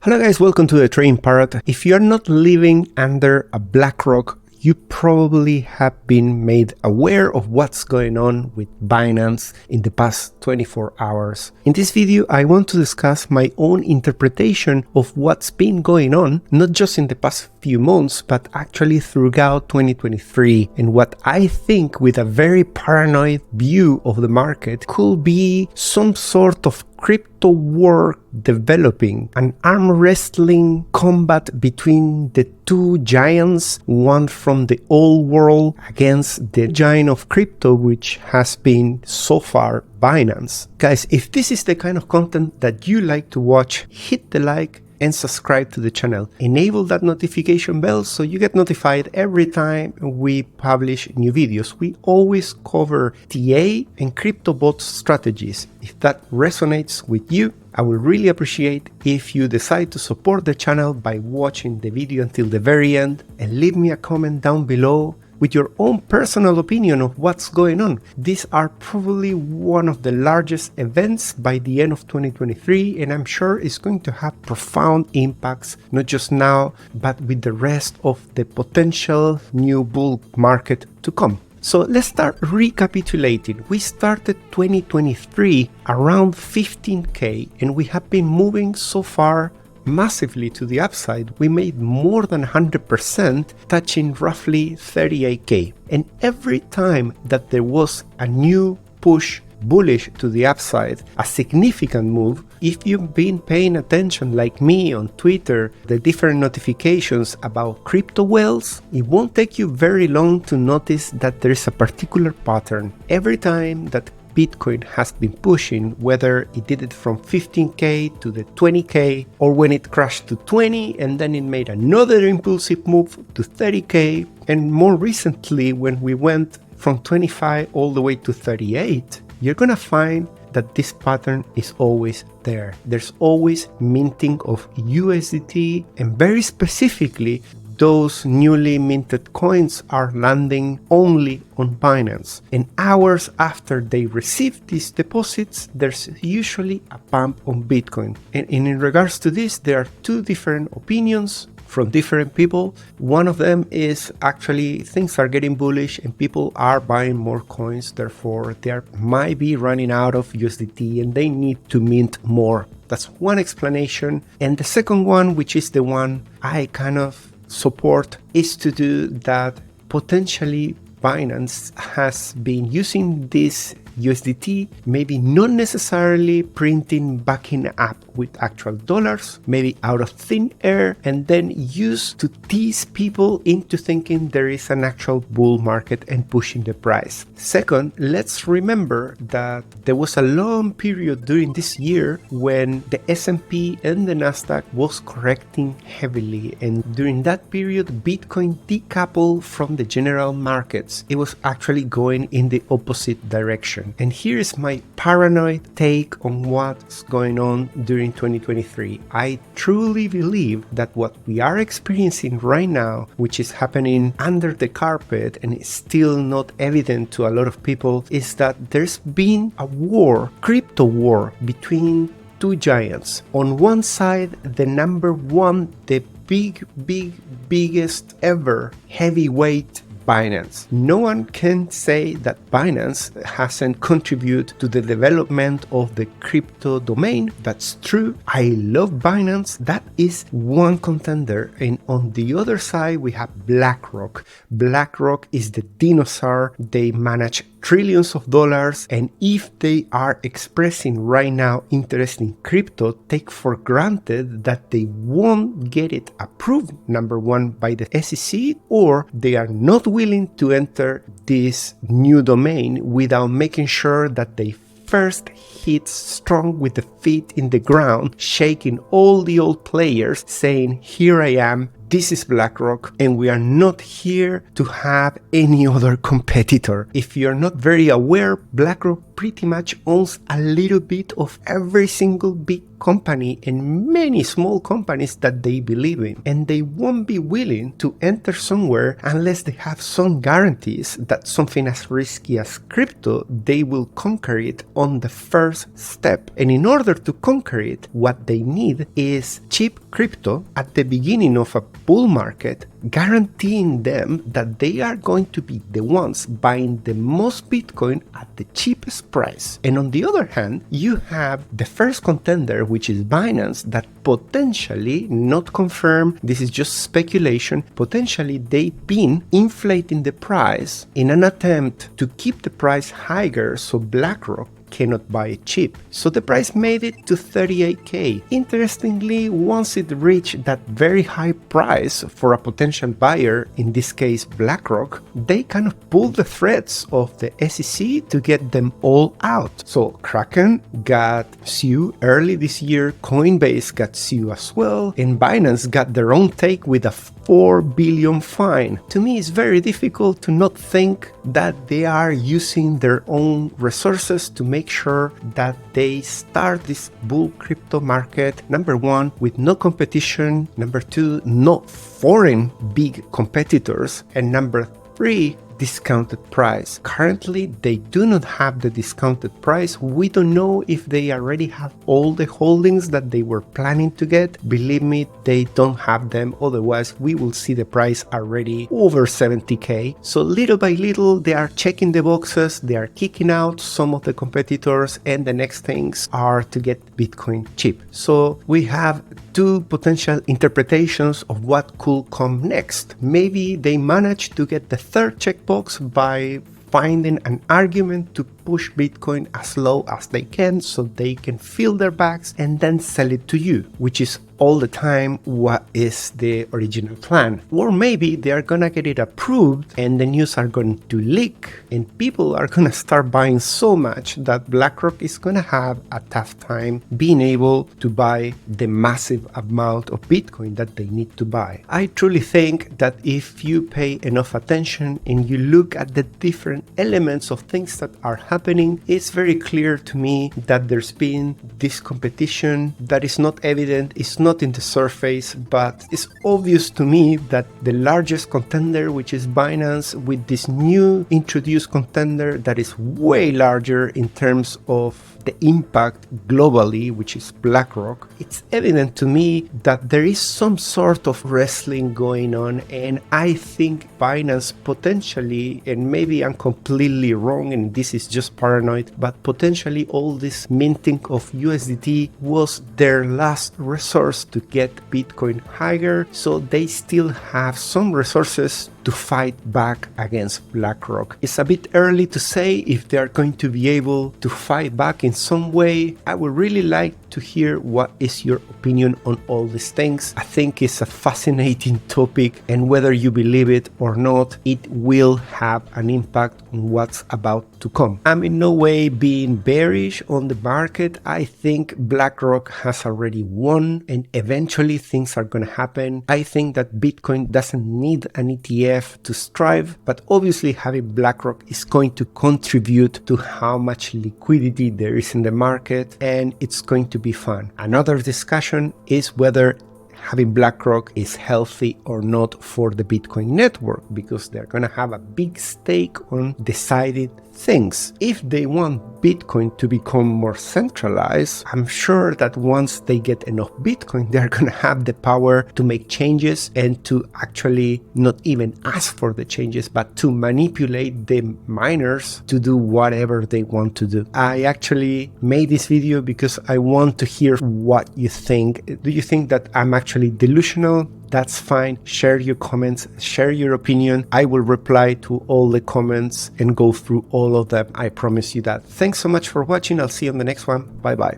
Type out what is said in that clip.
Hello guys, welcome to the Trading Parrot. If you're not living under a BlackRock, you probably have been made aware of what's going on with Binance in the past 24 hours. In this video, I want to discuss my own interpretation of what's been going on, not just in the past few months, but actually throughout 2023, and what I think, with a very paranoid view of the market, could be some sort of crypto war developing, an arm wrestling combat between the two giants, one from the old world against the giant of crypto, which has been so far Binance. Guys, if this is the kind of content that you like to watch, hit the like and subscribe to the channel. Enable that notification bell so you get notified every time we publish new videos. We always cover TA and crypto bot strategies. If that resonates with you, I will really appreciate if you decide to support the channel by watching the video until the very end and leave me a comment down below with your own personal opinion of what's going on. These are probably one of the largest events by the end of 2023, and I'm sure it's going to have profound impacts, not just now, but with the rest of the potential new bull market to come. So let's start recapitulating. We started 2023 around 15K, and we have been moving so far massively to the upside. We made more than 100%, touching roughly 38K. And every time that there was a new push bullish to the upside, a significant move, if you've been paying attention like me on Twitter, the different notifications about crypto whales, it won't take you very long to notice that there is a particular pattern. Every time that Bitcoin has been pushing, whether it did it from 15K to the 20K, or when it crashed to 20 and then it made another impulsive move to 30K, and more recently when we went from 25 all the way to 38, you're gonna find that this pattern is always there. There's always minting of USDT, and very specifically, those newly minted coins are landing only on Binance. And hours after they receive these deposits, there's usually a pump on Bitcoin. And in regards to this, there are two different opinions from different people. One of them is actually things are getting bullish and people are buying more coins, therefore they might be running out of USDT and they need to mint more. That's one explanation. And the second one, which is the one I kind of support, is to do that potentially Binance has been using this USDT, maybe not necessarily printing backing up with actual dollars, maybe out of thin air, and then used to tease people into thinking there is an actual bull market and pushing the price. Second, let's remember that there was a long period during this year when the S&P and the Nasdaq was correcting heavily, and during that period Bitcoin decoupled from the general markets. It was actually going in the opposite direction. And here is my paranoid take on what's going on during 2023. I truly believe that what we are experiencing right now, which is happening under the carpet and is still not evident to a lot of people, is that there's been a war, crypto war, between two giants. On one side, the number one, the biggest ever heavyweight, Binance. No one can say that Binance hasn't contributed to the development of the crypto domain. That's true. I love Binance. That is one contender. And on the other side, we have BlackRock. BlackRock is the dinosaur. They manage trillions of dollars, and if they are expressing right now interest in crypto, take for granted that they won't get it approved, number one, by the SEC, or they are not willing to enter this new domain without making sure that they first hit strong with the feet in the ground, shaking all the old players, saying, here I am, this is BlackRock, and we are not here to have any other competitor. If you're not very aware, BlackRock pretty much owns a little bit of every single big company and many small companies that they believe in, and they won't be willing to enter somewhere unless they have some guarantees that something as risky as crypto, they will conquer it on the first step. And in order to conquer it, what they need is cheap crypto at the beginning of a bull market, guaranteeing them that they are going to be the ones buying the most Bitcoin at the cheapest price. And on the other hand, you have the first contender, which is Binance, that potentially, not confirmed, this is just speculation, potentially they've been inflating the price in an attempt to keep the price higher so BlackRock cannot buy it cheap. So the price made it to 38k. Interestingly, once it reached that very high price for a potential buyer, in this case BlackRock, they kind of pulled the threads of the SEC to get them all out. So Kraken got sued early this year, Coinbase got sued as well, and Binance got their own take with a 4 billion fine. To me, it's very difficult to not think that they are using their own resources to make sure that they start this bull crypto market, number one, with no competition, number two, no foreign big competitors, and number three, discounted price. Currently, they do not have the discounted price. We don't know if they already have all the holdings that they were planning to get. Believe me, they don't have them. Otherwise, we will see the price already over 70k. So little by little, they are checking the boxes. They are kicking out some of the competitors, and the next things are to get Bitcoin cheap. So we have two potential interpretations of what could come next. Maybe they managed to get the third checkbox by finding an argument to push Bitcoin as low as they can so they can fill their bags and then sell it to you, which is all the time what is the original plan. Or maybe they are gonna get it approved and the news are going to leak and people are gonna start buying so much that BlackRock is gonna have a tough time being able to buy the massive amount of Bitcoin that they need to buy. I truly think that if you pay enough attention and you look at the different elements of things that are happening, it's very clear to me that there's been this competition that is not evident, it's not in the surface, but it's obvious to me that the largest contender, which is Binance, with this new introduced contender that is way larger in terms of the impact globally, which is BlackRock, it's evident to me that there is some sort of wrestling going on, and I think Binance potentially, and maybe I'm completely wrong and this is just paranoid, but potentially all this minting of USDT was their last resource to get Bitcoin higher, so they still have some resources to fight back against BlackRock. It's a bit early to say if they are going to be able to fight back in some way. I would really like to hear what is your opinion on all these things. I think it's a fascinating topic, and whether you believe it or not, it will have an impact on what's about to come. I'm in no way being bearish on the market. I think BlackRock has already won and eventually things are going to happen. I think that Bitcoin doesn't need an ETF to strive, but obviously having BlackRock is going to contribute to how much liquidity there is in the market, and it's going to be fun. Another discussion is whether having BlackRock is healthy or not for the Bitcoin network, because they're going to have a big stake on deciding things. If they want Bitcoin to become more centralized, I'm sure that once they get enough Bitcoin, they're going to have the power to make changes and to actually not even ask for the changes, but to manipulate the miners to do whatever they want to do. I actually made this video because I want to hear what you think. Do you think that I'm actually delusional? That's fine. Share your comments, share your opinion. I will reply to all the comments and go through all of them. I promise you that. Thanks so much for watching. I'll see you on the next one. Bye bye.